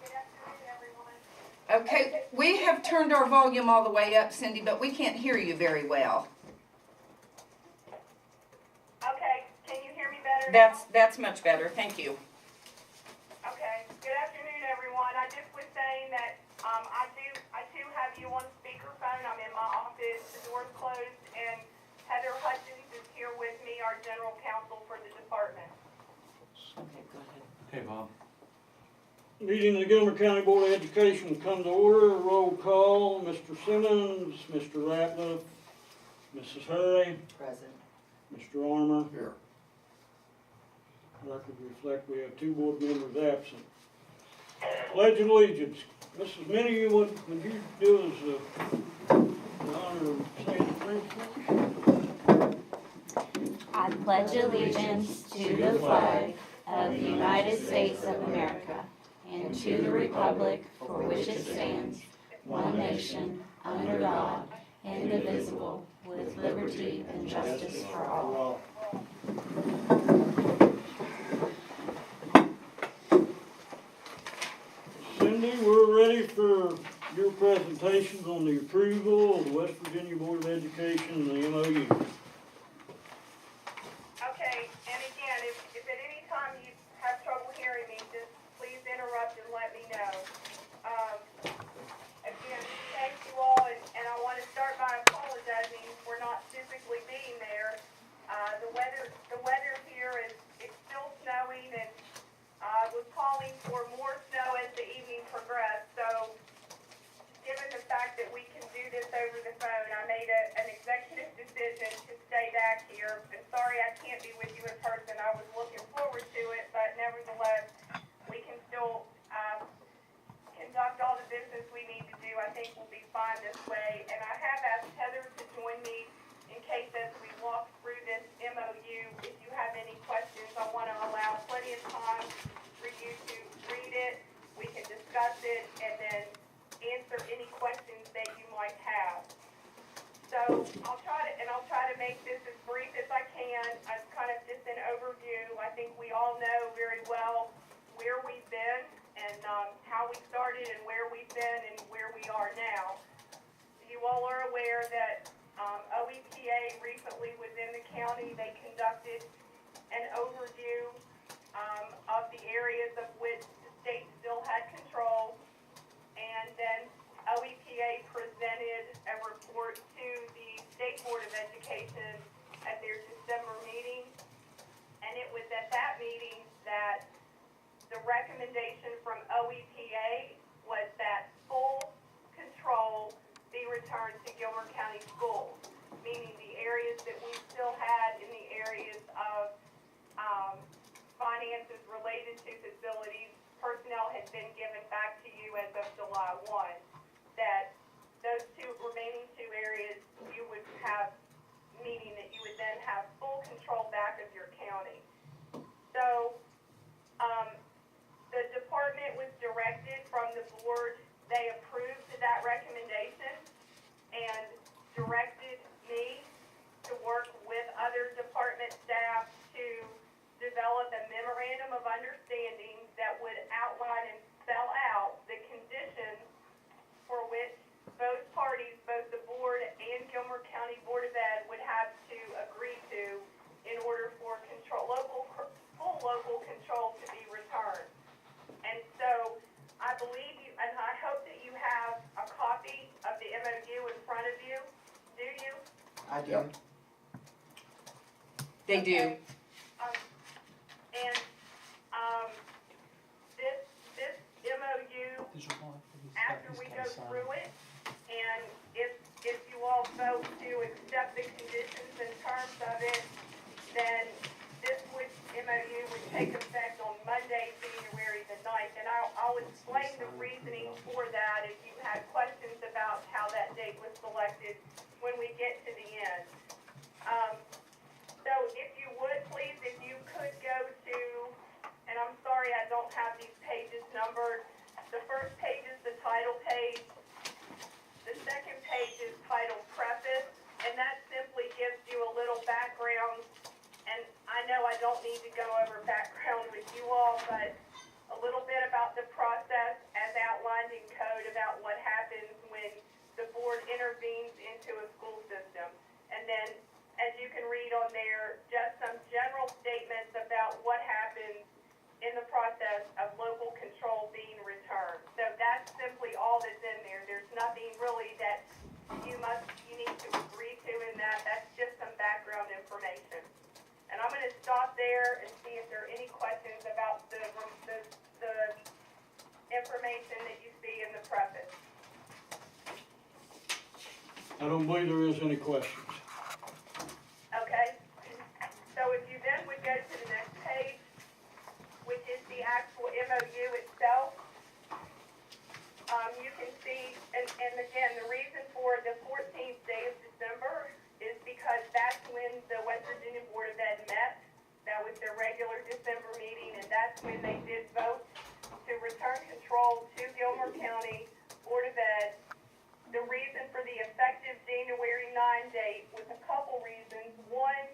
Good afternoon, everyone. Okay, we have turned our volume all the way up, Cindy, but we can't hear you very well. Okay, can you hear me better now? That's much better, thank you. Okay, good afternoon, everyone. I just was saying that I do have you on speakerphone. I'm in my office, the door's closed, and Heather Hutchins is here with me, our general counsel for the department. Okay, go ahead. Okay, Bob. Meeting of the Gilmer County Board of Education will come to order. Roll call, Mr. Simmons, Mr. Ratliff, Mrs. Hurry, Present. Mr. Armour. Here. Record reflect we have 2 board members absent. Pledge of Allegiance. Mrs. Minnie, would you do us the honor of saying the pledge? I pledge allegiance to the flag of the United States of America and to the republic for which it stands, one nation, under God, indivisible, with liberty and justice for all. Cindy, we're ready for your presentations on the approval of the West Virginia Board of Education and the MOU. Okay, and again, if at any time you have trouble hearing me, just please interrupt and let me know. Again, thank you all, and I want to start by apologizing for not physically being there. The weather here it's still snowing, and was calling for more snow as the evening progressed. So, given the fact that we can do this over the phone, I made an executive decision to stay back here. And sorry I can't be with you in person. I was looking forward to it, but nevertheless, we can still conduct all the business we need to do. I think we'll be fine this way. And I have asked Heather to join me in case as we walk through this MOU, if you have any questions, I want to allow plenty of time for you to read it. We can discuss it and then answer any questions that you might have. So I'll try to make this as brief as I can. As kind of just an overview. I think we all know very well where we've been and how we started and where we've been and where we are now. You all are aware that OEPA recently within the county, they conducted an overview of the areas of which the state still had control, and then OEPA presented a report to the State Board of Education at their December meeting, and it was at that meeting that the recommendation from OEPA was that full control be returned to Gilmer County Schools, meaning the areas that we still had in the areas of finances related to facilities. Personnel had been given back to you as of July 1. That those remaining two areas you would have, meaning that you would then have full control back of your county. So the department was directed from the board. They approved that recommendation and directed me to work with other department staff to develop a memorandum of understanding that would outline and spell out the conditions for which both parties, both the board and Gilmer County Board of Ed, would have to agree to in order for full local control to be returned. And so I believe you, and I hope that you have a copy of the MOU in front of you. Do you? I do. They do. This MOU, after we go through it, and if you all vote to accept the conditions and terms of it, then this MOU would take effect on Monday, January the 9th. And I'll explain the reasoning for that if you had questions about how that date was selected when we get to the end. So if you would, please, if you could go to, and I'm sorry I don't have these pages numbered. The first page is the title page. The second page is titled Preface, and that simply gives you a little background. And I know I don't need to go over background with you all, but a little bit about the process there and see if there are any questions about the information that you see in the preface. I don't believe there is any questions. Okay? So if you then would go to the next page, which is the actual MOU itself, you can see, and again, the reason for the 14th day of December is because that's when the West Virginia Board of Ed met. That was their regular December meeting, and that's when they did vote to return control to Gilmer County Board of Ed. The reason for the effective January 9 date was a couple reasons. One,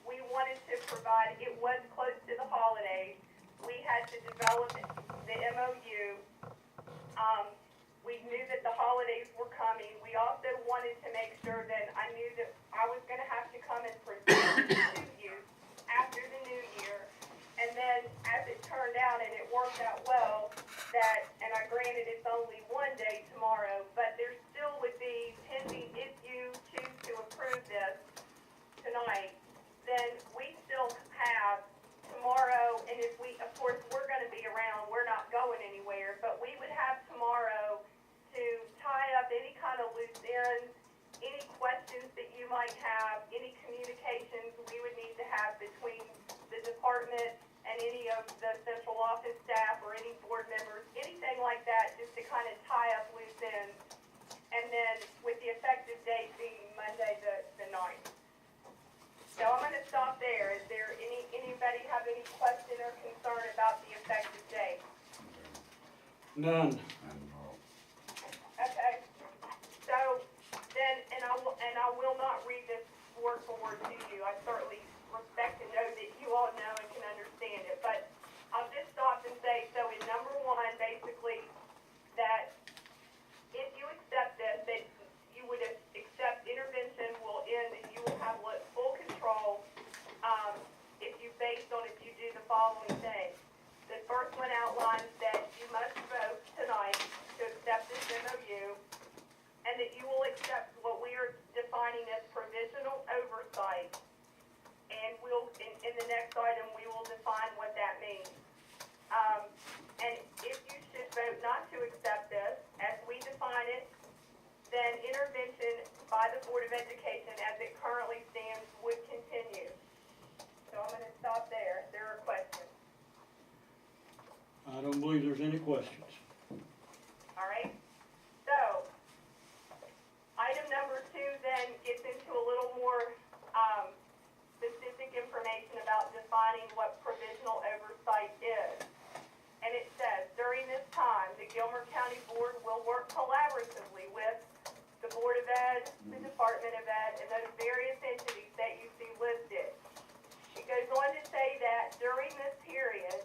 we wanted to provide, it was close to the holidays. We had to develop the MOU. We knew that the holidays were coming. We also wanted to make sure that I knew that I was going to have to come and present to you after the new year. And then as it turned out, and it worked out well, that, and I granted it's only one day tomorrow, but there still would be pending, if you choose to approve this tonight, then we still have tomorrow, and if we, of course, we're going to be around, we're not going anywhere, but we would have tomorrow to tie up any kind of loose ends, any questions that you might have, any communications we would need to have between the department and any of the central office staff or any board members, anything like that, just to kind of tie up loose ends. And then with the effective date being Monday the 9th. So I'm going to stop there. Is there anybody have any question or concern about the effective date? None. Okay. So then, and I will not read this word for word to you. I certainly respect and know that you all know and can understand it. But I'll just stop and say, so in number 1, basically, that if you accept this, that you would accept intervention will end and you will have full control if you do the following things. The first one outlines that you must vote tonight to accept this MOU, and that you will accept what we are defining as provisional oversight. And we'll, in the next item, we will define what that means. And if you should vote not to accept this, as we define it, then intervention by the Board of Education as it currently stands would continue. So I'm going to stop there. There are questions. I don't believe there's any questions. All right? So, item number 2 then gets into a little more specific information about defining what provisional oversight is. And it says, during this time, the Gilmer County Board will work collaboratively with the Board of Ed, the Department of Ed, and those various entities that you see listed. It goes on to say that during this period,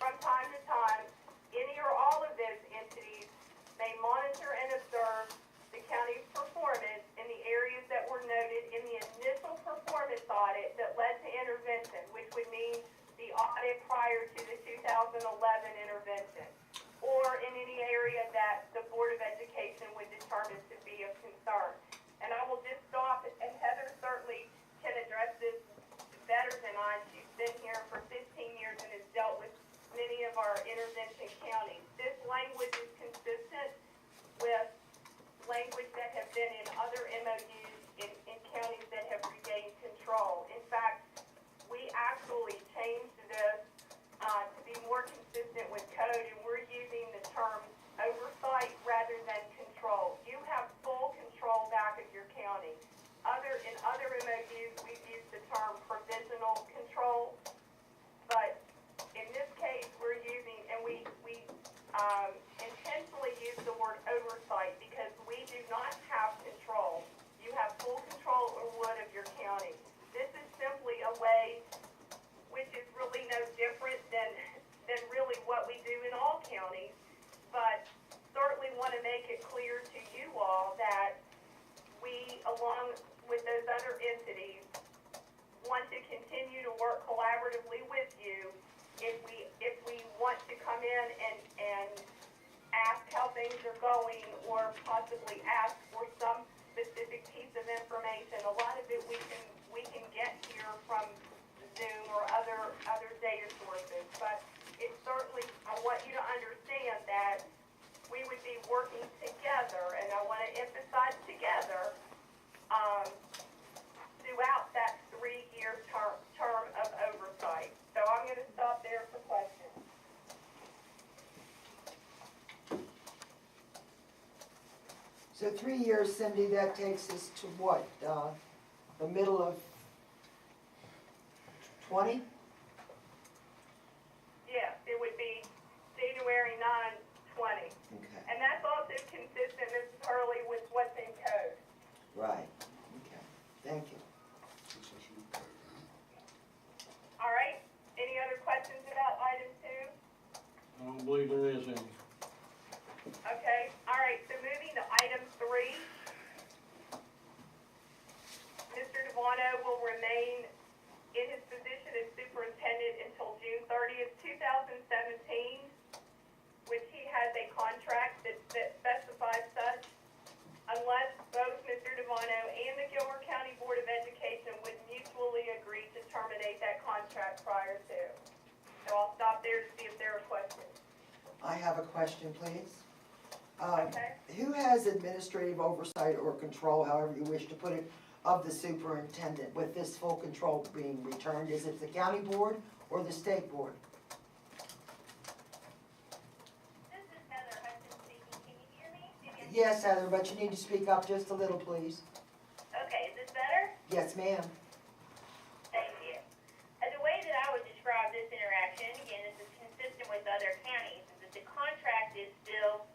from time to time, any or all of those entities may monitor and observe the county's performance in the areas that were noted in the initial performance audit that led to intervention, which would mean the audit prior to the 2011 intervention, or in any area that the Board of Education would determine to be of concern. And I will just stop, and Heather certainly can address this better than I. She's been here for 15 years and has dealt with many of our intervention counties. This language is consistent with language that have been in other MOUs in counties that have regained control. In fact, we actually changed this to be more consistent with code, and we're using the term oversight rather than control. You have full control back of your county. In other MOUs, we've used the term provisional control, but in this case, we're using, and we intentionally use the word oversight because we do not have control. You have full control or would of your county. This is simply So 3 years, Cindy, that takes us to what, the middle of 20? Yes, it would be January 9/20. Okay, And that's also consistent, Mrs. Hurley, with what's in code. right, okay, thank you. All right, any other questions about item 2? I don't believe there is any. Okay, all right, so moving to item 3. Mr. Devano will remain in his position as superintendent until June 30th, 2017, which he has a contract that specifies such, unless both Mr. Devano and the Gilmer County Board of Education would mutually agree to terminate that contract prior to. So I'll stop there to see if there are questions. I have a question, please. Okay. Who has administrative oversight or control, however you wish to put it, of the superintendent with this full control being returned? Is it the county board or the state board? This is Heather Hudson speaking. Can you hear me? Yes, Heather, but you need to speak up just a little, please. Okay, is this better? Yes, ma'am. Thank you. The way that I would describe this interaction, again, this is consistent with other counties, is that the contract is still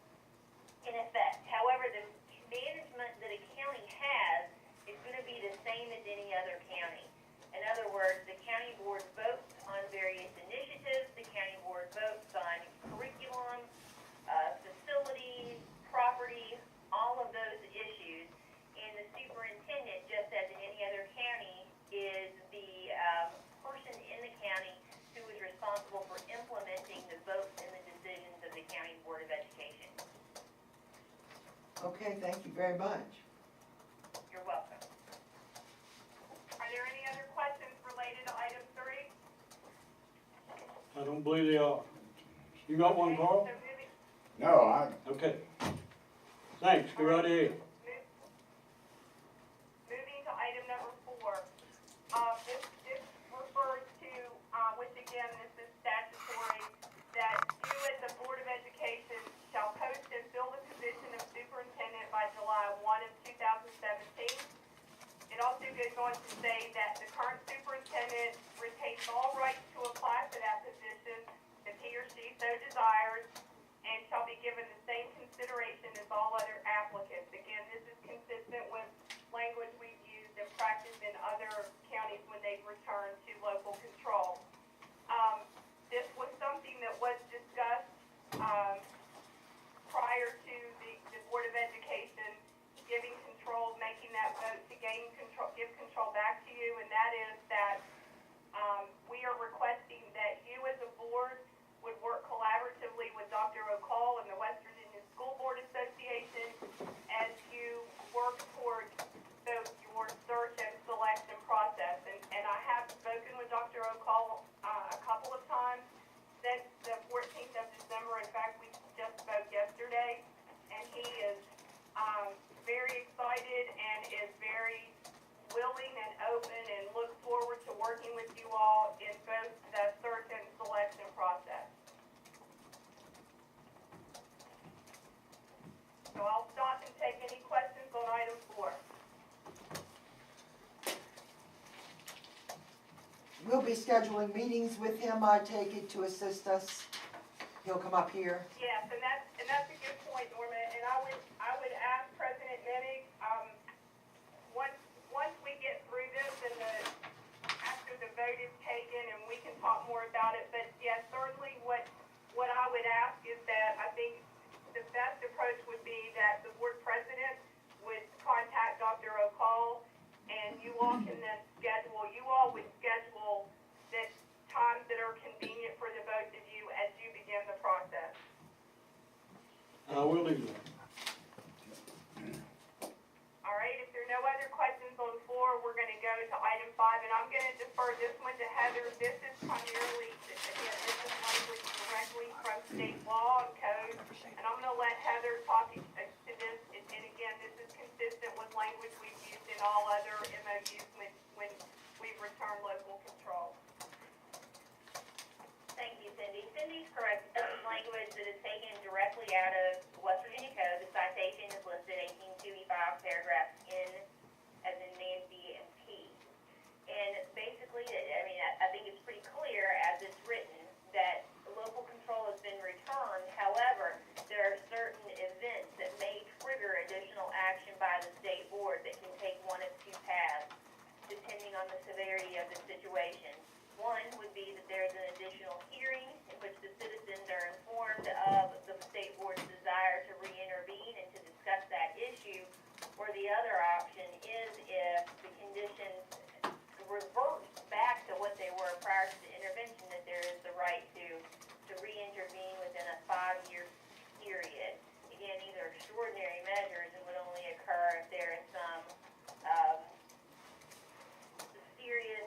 in effect. However, the management that a county has is going to be the same as any other county. In other words, the county board votes on various initiatives, the county board votes on curriculum, facilities, property, all of those issues. And the superintendent, just as in any other county, is the person in the county who is responsible for implementing the votes and the decisions of the county board of education. Okay, thank you very much. You're welcome. Are there any other questions related to item 3? I don't believe they are. You got one, Carl? So moving, No, Okay. Thanks, go right ahead. moving to item number 4. This refers to, which again, this is statutory, that you as the Board of Education shall post and fill the position of superintendent by July 1 of 2017. It also goes on to say that the current superintendent retains all rights to apply for that position if he or she so desires, and shall be given the same consideration as all other applicants. Again, this is consistent with language we've used and practiced in other counties when they've returned to local control. This was something that was discussed prior to the Board of Education giving control, making that vote to gain control, give control back to you, and that is that we are requesting that you as a board would work collaboratively with Dr. O'Call and the West Virginia School Board Association as you work towards your search and selection process. And I have spoken with Dr. O'Call a couple of times since the 14th of December. In fact, we just spoke yesterday, and he is very excited and is very willing and open and looks forward to working with you all in both the search and selection process. So I'll stop and take any questions on item 4. We'll be scheduling meetings with him, I take it, to assist us. He'll come up here. Yes, and that's a good point, Norma, and I would ask President Menig, once we get through this and after the vote is taken and we can talk more about it, but yes, certainly what I would ask is that I think the best approach would be that the board president would contact Dr. O'Call, and you all can then would schedule the times that are convenient for the both of you as you begin the process. I will do that. All right, if there are no other questions on the floor, we're going to go to item 5, and I'm going to defer this one to Heather. This is primarily, again, this is language directly from state law and code, and I'm going to let Heather talk to this, and again, this is consistent with language we've used in all other MOUs when we've returned local control. Thank you, Cindy. Cindy's correct. This is language that is taken directly out of West Virginia prior to the intervention, that there is the right to re-intervene within a 5-year period. Again, these are extraordinary measures and would only occur if there is some, serious,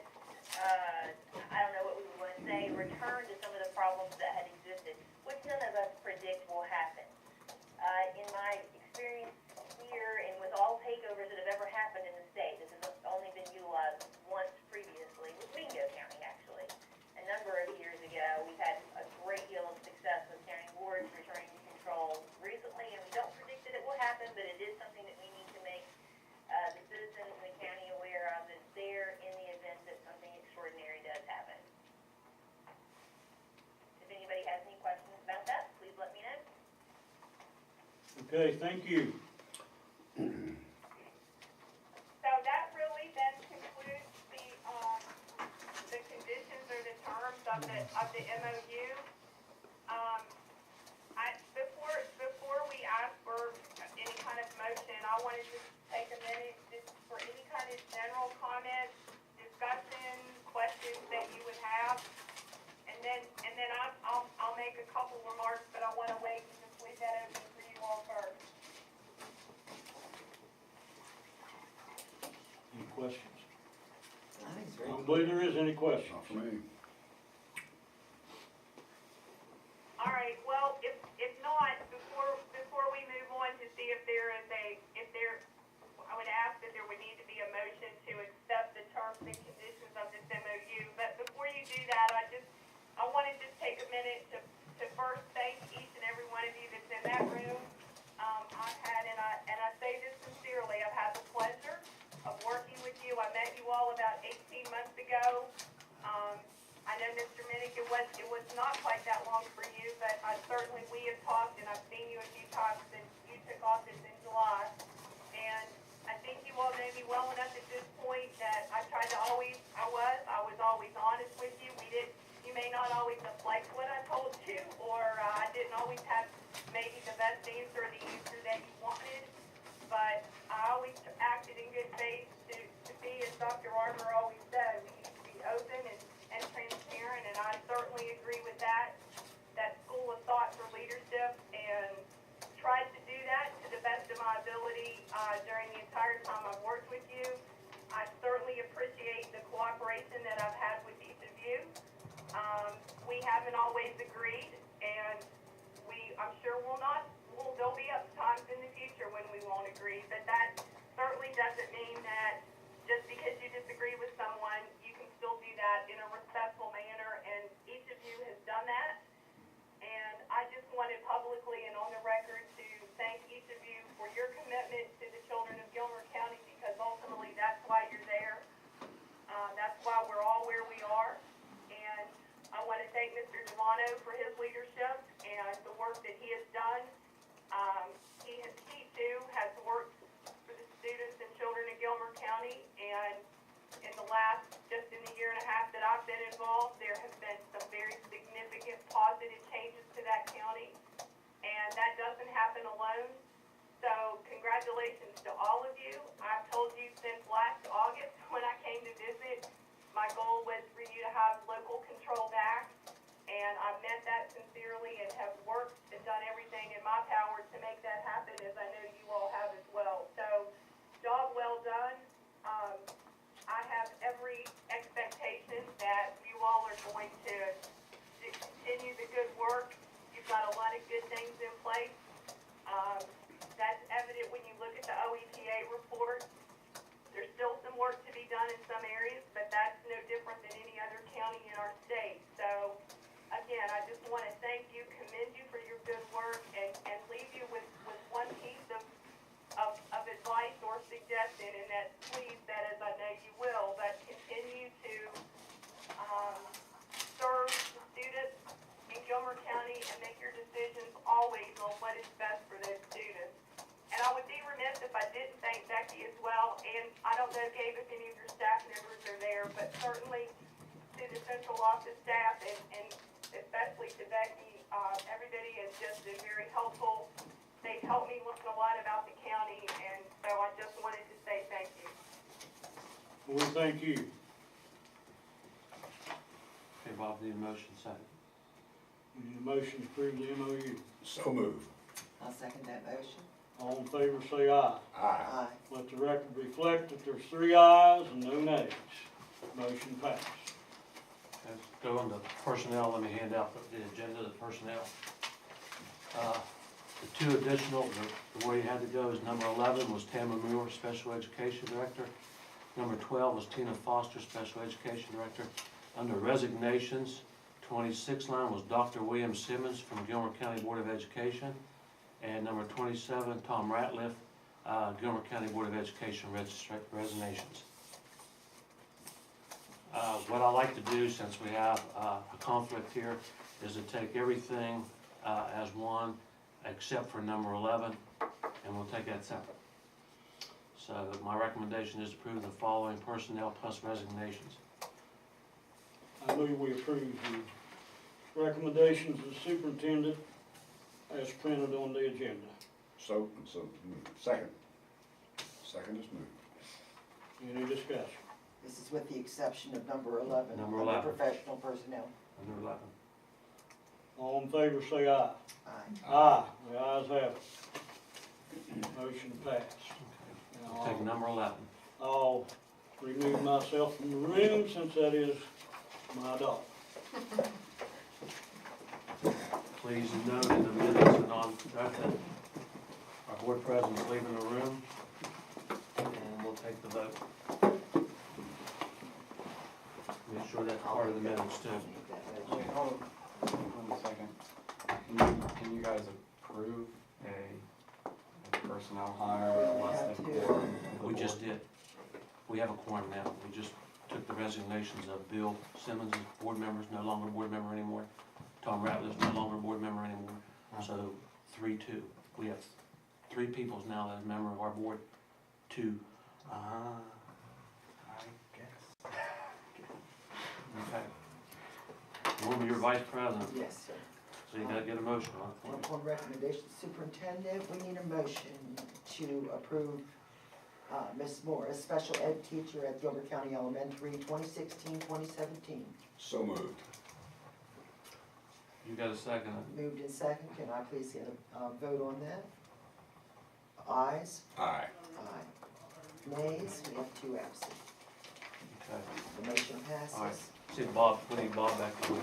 I don't know what we would want to say, return to some of the problems that had existed, which none of us predict will happen. In my experience here and with all takeovers that have ever happened in the state, this has only been utilized once previously, with Mingo County actually. A number of years ago, we've had a great deal of success with county boards returning to control recently, and we don't predict that it will happen, but it is something that we need to make the citizens in the county aware of, that's there in the event that something extraordinary does happen. If anybody has any questions about that, please let me know. Okay, thank you. So that really then concludes the conditions or the terms of the MOU. Before we ask for any kind of motion, I want to just take a minute just for any kind of general comments, discussion, questions that you would have. And then I'll make a couple remarks, but I want to wait and just leave that open for you all first. Any questions? I think it's I very don't believe there is any questions. Not for me. All right, well, if not, before we move on to see if there is I would ask that there would need to be a motion to accept the terms and conditions of this MOU. But before you do that, I want to just take a minute to first thank each and every one of you that's in that room. I've had, and I say this sincerely, I've had the pleasure of working with you. I met you all about 18 months ago. I know, Mr. Minnick, it was not quite that long for you, but certainly we have talked, and I've seen you a few times since you took office in July. And I think you all know me well enough at this point that I tried to I was always honest with you. You may not always have liked what I told you, or I didn't always have maybe the best answer or the answer that you wanted, but I always acted in good faith to be, as Dr. Armour always said, we need to be open and transparent, and I certainly agree with that school of thought for leadership, and tried to do that to the best of my ability during the entire time I've worked with you. I certainly appreciate the cooperation that I've had with each of you. We haven't always agreed, and I'm sure there'll be times in the future when we won't agree, but that certainly doesn't mean that just because you disagree with someone, you can still do that in a respectful manner, and each of you has done that. And I just wanted publicly and on the record to thank each of you for your commitment to the children of Gilmer County, because ultimately that's why you're there. That's why we're all where we are. And I want to thank Mr. Devano for his leadership and the work that he has done. He too has worked for the students and children of Gilmer County, and just in the year and a half that I've been involved, there have been some very significant positive changes to that county, and that doesn't happen alone. So congratulations to all of you. I've told you since last August when I came to visit, my goal was for you to have local control back, and I meant that sincerely and have worked and done everything in my power to make that happen, as I know you all have as well. So, job well done. I have every expectation that you all are going to continue the good work. You've got a lot of good things in place. That's evident when you look at the OETA report. There's still some work to be done in some areas, but that's no different than any other county in our state. So, again, I just want to thank you, commend you for your good work, and leave you with one piece of advice or suggestion, and that's please, that as I know you will, but continue to serve the students in Gilmer County and make your decisions always on what is best for those students. And I would be remiss if I didn't thank Becky as well, and I don't know, Gabe, if any of your staff members are there, but certainly to the central office staff and especially to Becky, everybody has just been very helpful. They've helped me learn a lot about the county, and so I just wanted to say thank you. Well, thank you. Bob, need a motion second. We need a motion to approve the MOU. So moved. I'll second that motion. All in favor, say aye. Aye. Aye. Let the record reflect that there's 3 ayes and no nays. Motion passed. Let's go on to personnel. Let me hand out the agenda, the personnel. The two additional, the way you had to go is number 11 was Tamara Moore, Special Education Director. Number 12 was Tina Foster, Special Education Director. Under resignations, 26th line was Dr. William Simmons from Gilmer County Board of Education. And number 27, Tom Ratliff, Gilmer County Board of Education resignations. What I like to do, since we have a conflict here, is to take everything as one, except for number 11, and we'll take that separate. So my recommendation is to approve the following personnel plus resignations. I move we approve the recommendations of the superintendent as printed on the agenda. So moved. Second. Second is moved. Any discussion? This is with the exception of number 11. Number under 11. Professional personnel. Number 11. All in favor, say aye. Aye. Aye. The ayes have it. Motion passed. We'll take number 11. I'll remove myself from the room since that is my dog. Please note in the minutes and on record, our board president's leaving the room, and we'll take the vote. Make sure that's part of the minutes too. Wait, hold on. Hold a second. Can you guys approve a personnel hire with less than quorum? of the We just board? did. We have a quorum now. We just took the resignations of Bill Simmons as board members, no longer board member anymore. Tom Ratliff's no longer board member anymore. So 3-2. We have 3 people now that are a member of our board. 2. I guess. Okay. Will be your vice president, Yes, sir. so you gotta get a motion on it. On recommendation of the superintendent, we need a motion to approve Ms. Moore as special ed teacher at Gilmer County Elementary, 2016-2017. So moved. You got a second? Moved in second, can I please get a vote on that? Ayes? Aye. Aye. Nays? We have 2 absent. Okay. The motion passes. All right. See Bob, we need Bob back to work.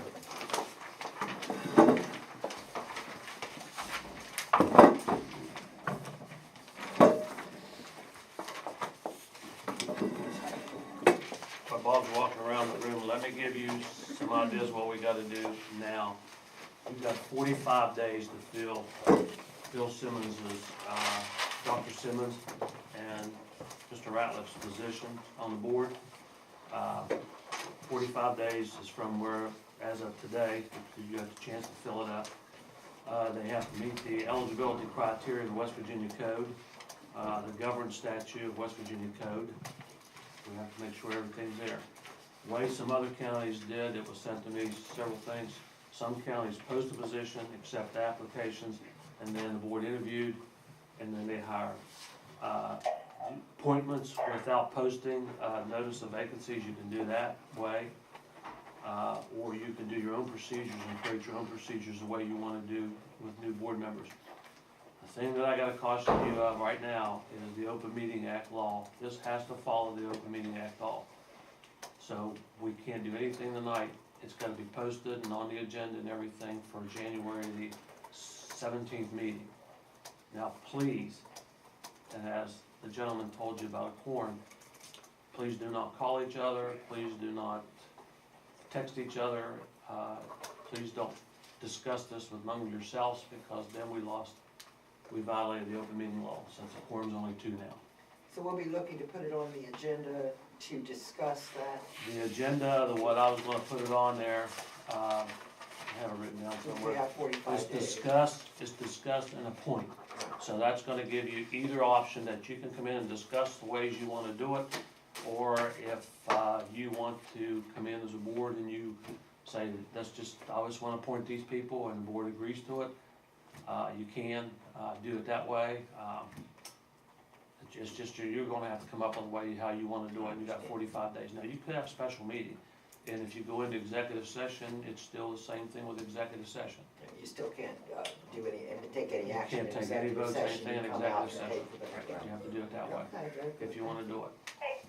While Bob's walking around the room, let me give you some ideas what we gotta do now. We've got 45 days to fill Bill Simmons's, Dr. Simmons and Mr. Ratliff's position on the board. 45 days is from where, as of today, because you have the chance to fill it up. They have to meet the eligibility criteria of the West Virginia Code, the governance statute of West Virginia Code. We have to make sure everything's there. The way some other counties did, it was sent to me several things. Some counties post a position, accept applications, and then the board interviewed, and then they hire. Appointments without posting notice of vacancies, you can do that way. Or you can do your own procedures and create your own procedures the way you want to do with new board members. The thing that I gotta caution you of right now is the Open Meeting Act law. This has to follow the Open Meeting Act law. So we can't do anything tonight. It's gotta be posted and on the agenda and everything for January the 17th meeting. Now, please, and as the gentleman told you about a quorum, please do not call each other, please do not text each other, please don't discuss this among yourselves, because then we violated the open meeting law, since the quorum's only 2 now. So we'll be looking to put it on the agenda to discuss that. The agenda, what I was gonna put it on there, I have it written down Since we somewhere. have 45 It's days. discussed and appoint. So that's gonna give you either option, that you can come in and discuss the ways you wanna do it, or if you want to come in as a board and you say, that's just, I just wanna appoint these people, and the board agrees to it, you can do it that way. It's just, you're gonna have to come up with a way how you wanna do it, and you got 45 days. Now, you could have a special meeting And if you go into executive session, it's still the same thing with executive session. You still can't, do any, and take any You action in can't take any executive votes, session, anything in you come out and executive take session. the. You have to do it that way, Okay, very good. if you wanna do it. Hey,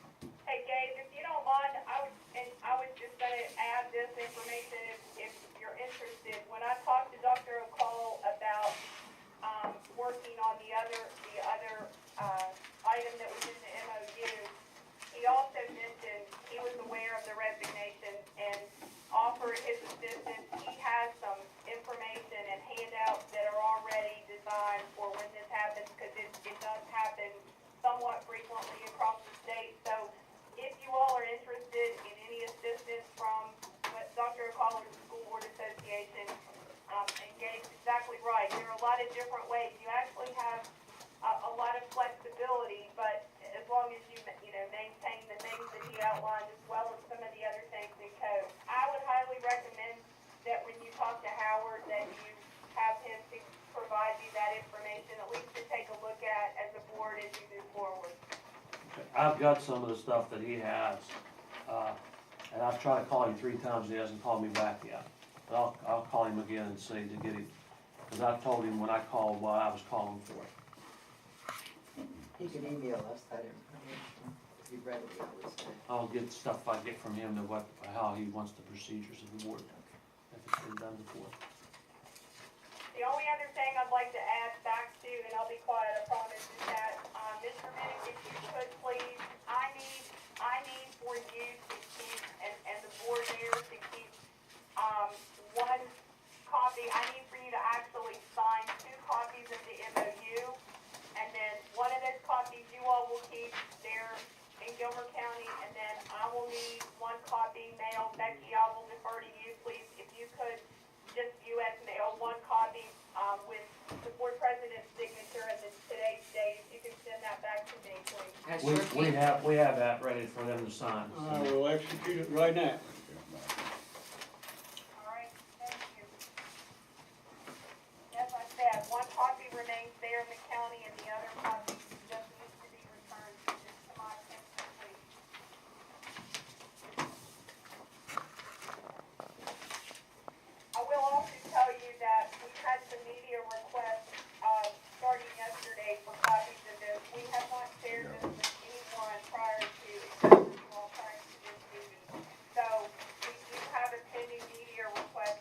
Gabe, if you don't mind, I was just gonna add this information if you're interested. When I talked to Dr. O'Call about, working on the other, item that was in the MOU, he also mentioned he was aware of the resignation and offered his assistance. He has some information and handouts that are already designed for when this happens, because it does happen somewhat frequently across the state. So if you all are interested in any assistance from what Dr. O'Call or the School Board Association, and Gabe's exactly right, there are a lot of different ways. You actually have a lot of flexibility, but as long as you maintain the things that he outlined as well as some of the other things in code. I would highly recommend that when you talk to Howard, that you have him to provide you that information, at least to take a look at as a board as you move forward. I've got some of the stuff that he has, and I've tried to call him 3 times, and he hasn't called me back yet. But I'll call him again and see to get him, because I told him when I called what I was calling for. He can email us that information, if you readily, I would say. I'll get stuff I get from him to how he wants the procedures of the board, if it's been done before. The only other thing I'd like to add back to, and I'll be quiet, I promise, is that, Mr. Minnick, if you could please, I need for you to keep, and the board here to keep, one copy, I need for you to actually sign 2 copies of the MOU, and then one of those copies you all will keep there in Gilmer County, and then I will need 1 copy mailed. Becky, I will defer to you, please, if you could just US mail 1 copy, with the board president's signature and then today's date, if you can send that back to me, please. I sure We can. have that ready for them to sign. I will execute it right now. All right, thank you. As I said, 1 copy remains there in the county and the other copy just needs to be returned to my attention, please. I will also tell you that we had some media requests, starting yesterday for copies of this. We have not shared this with anyone prior to, except for you all prior to this meeting. So we do have a pending media request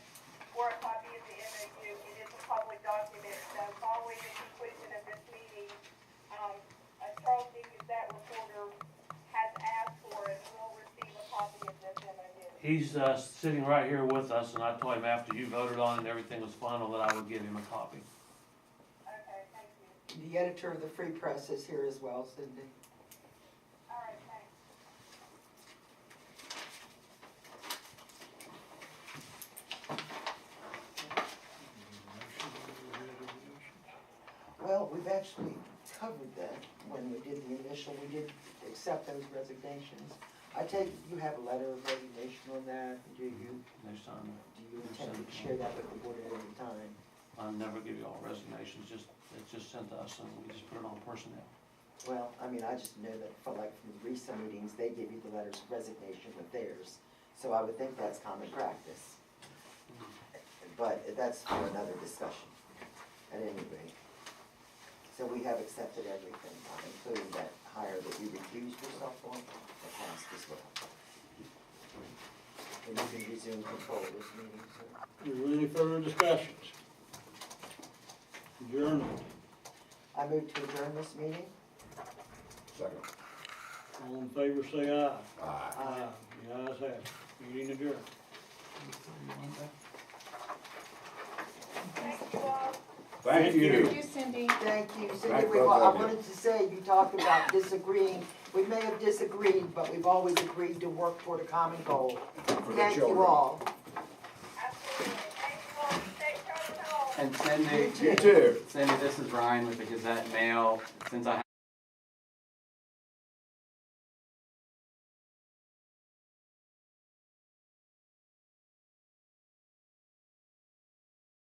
for a copy of the MOU. It is a public document, so following the conclusion of this meeting, a Charles D. Gazette reporter has asked for it and will receive a copy of this MOU. He's sitting right here with us, and I told him after you voted on it and everything was final that I would give him a copy. Okay, thank you. The editor of the Free Press is here as well, Cindy. All right, thanks. Well, we've actually covered that when we did the initial, we did accept those resignations. I take it you have a letter of resignation on that, do you? They sign it. Do you intend to share that with the board at any time? I'll never give you all resignations, it's just sent to us, and we just put it on personnel. Well, I mean, I just know that from the recent meetings, they give you the letters of resignation with theirs. So I would think that's common practice. But that's for another discussion, at any rate. So we have accepted everything, including that hire that you recused yourself on, that passed as well. And you can resume control of this meeting, sir. Is there any further discussions? Adjournment. I move to adjourn this meeting. Second. All in favor, say aye. Aye. The ayes have it. Meeting adjourned. Thank you all. Thank you. Thank you, Cindy. Thank you, Cindy. Thank I both of you. wanted to say, you talked about disagreeing. We may have disagreed, but we've always agreed to work toward a common goal. For the Thank you children. all. Absolutely. Thank you all. Stay traveling home. And Cindy, You too. Cindy, this is Ryan with the Gazette Mail. Since I